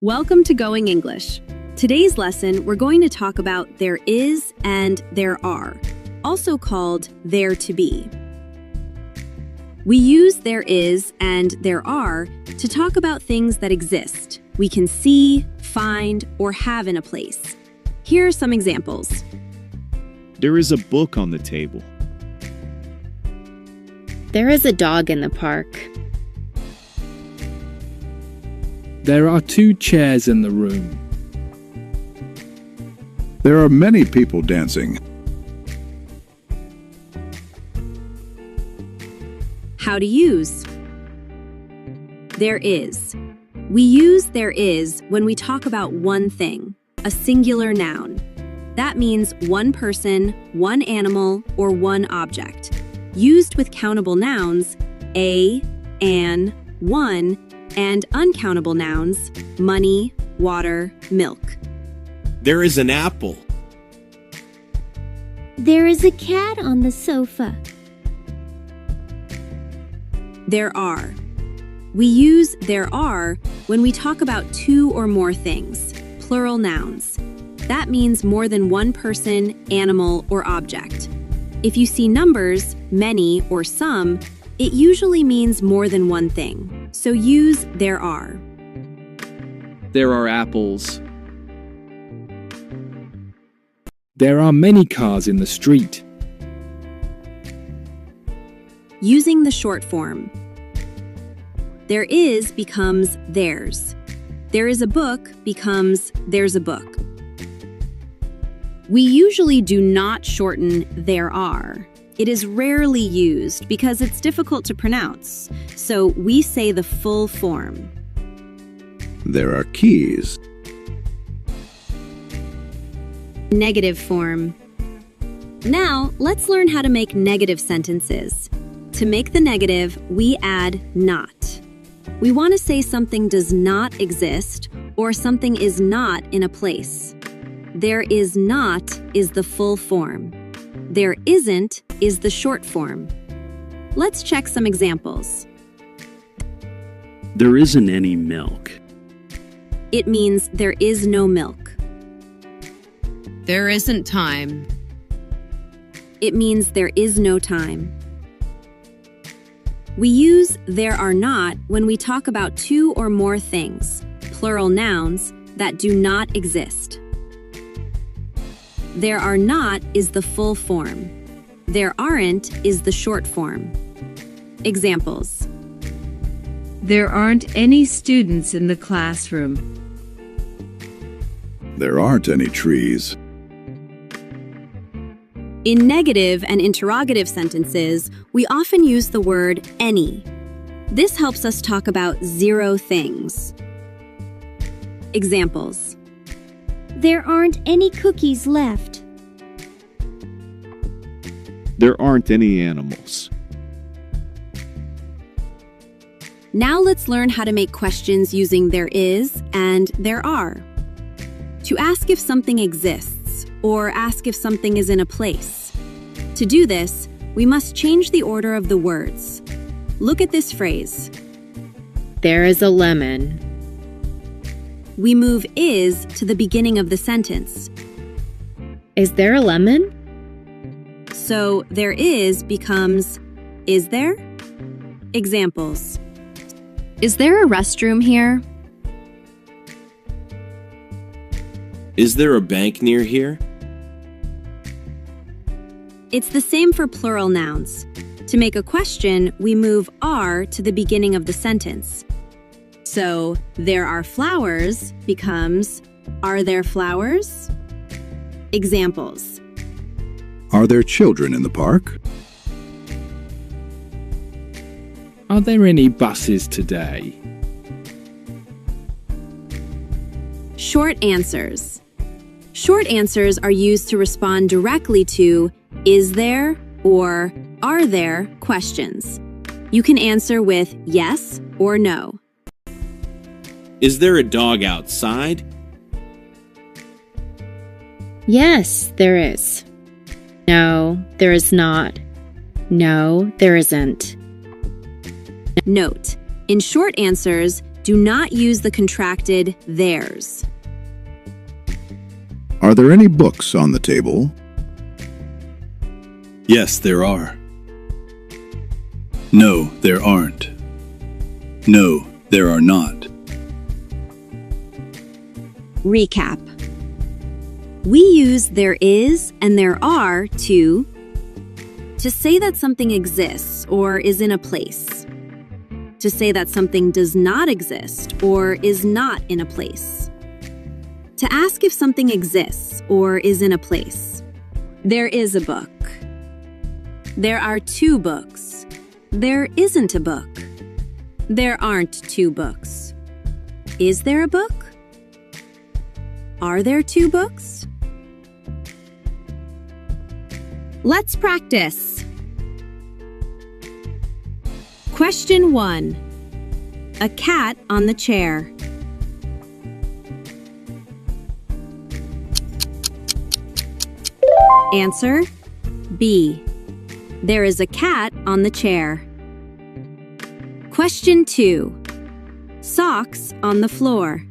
Welcome to Going English. Today's lesson, we're going to talk about there is and there are, also called there to be. We use there is and there are to talk about things that exist, we can see, find, or have in a place. Here are some examples. There is a book on the table. There is a dog in the park. There are 2 chairs in the room. There are many people dancing. How to use. There is. We use there is when we talk about one thing, a singular noun. That means one person, one animal, or one object. Used with countable nouns, a, an, one, and uncountable nouns, money, water, milk. There is an apple. There is a cat on the sofa. There are. We use there are when we talk about 2 or more things, plural nouns. That means more than one person, animal, or object. If you see numbers, many, or some, it usually means more than one thing. So use there are. There are apples. There are many cars in the street. Using the short form. There is becomes theirs. There is a book becomes there's a book. We usually do not shorten there are. It is rarely used because it's difficult to pronounce, so we say the full form. There are keys. Negative form. Now, let's learn how to make negative sentences. To make the negative, we add not. We want to say something does not exist or something is not in a place. There is not is the full form. There isn't is the short form. Let's check some examples. There isn't any milk. It means there is no milk. There isn't time. It means there is no time. We use there are not when we talk about 2 or more things, plural nouns, that do not exist. There are not is the full form. There aren't is the short form. Examples. There aren't any students in the classroom. There aren't any trees. In negative and interrogative sentences, we often use the word any. This helps us talk about 0 things. Examples. There aren't any cookies left. There aren't any animals. Now let's learn how to make questions using there is and there are. To ask if something exists, or ask if something is in a place. To do this, we must change the order of the words. Look at this phrase. There is a lemon. We move is to the beginning of the sentence. Is there a lemon? So there is becomes is there? Examples. Is there a restroom here? Is there a bank near here? It's the same for plural nouns. To make a question, we move are to the beginning of the sentence. So, there are flowers becomes, are there flowers? Examples. Are there children in the park? Are there any buses today? Short answers. Short answers are used to respond directly to is there or are there questions. You can answer with yes or no. Is there a dog outside? Yes, there is. No, there is not. No, there isn't. Note: in short answers, do not use the contracted theirs. Are there any books on the table? Yes, there are. No, there aren't. No, there are not. Recap. We use there is and there are to say that something exists or is in a place. To say that something does not exist or is not in a place. To ask if something exists or is in a place. There is a book. There are 2 books. There isn't a book. There aren't 2 books. Is there a book? Are there 2 books? Let's practice. Question 1. A cat on the chair. Answer: B. There is a cat on the chair. Question 2. Socks on the floor.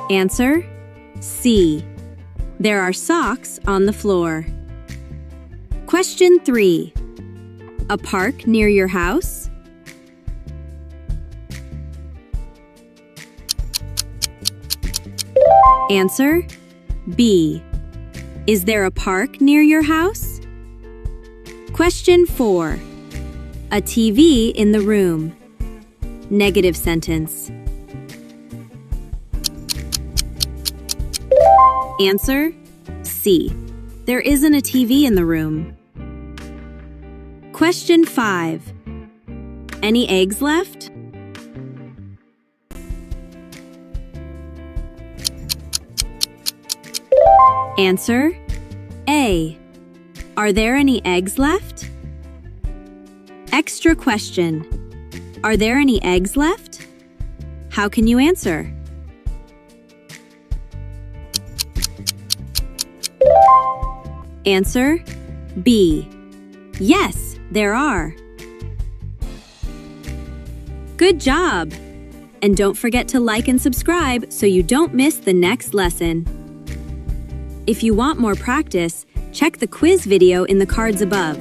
Answer: C. There are socks on the floor. Question 3. A park near your house? Answer: B. Is there a park near your house? Question 4. A TV in the room. Negative sentence. Answer: C. There isn't a TV in the room. Question 5. Any eggs left? Answer: A. Are there any eggs left? Extra question. Are there any eggs left? How can you answer? Answer: B. Yes, there are. Good job! And don't forget to like and subscribe so you don't miss the next lesson. If you want more practice, check the quiz video in the cards above.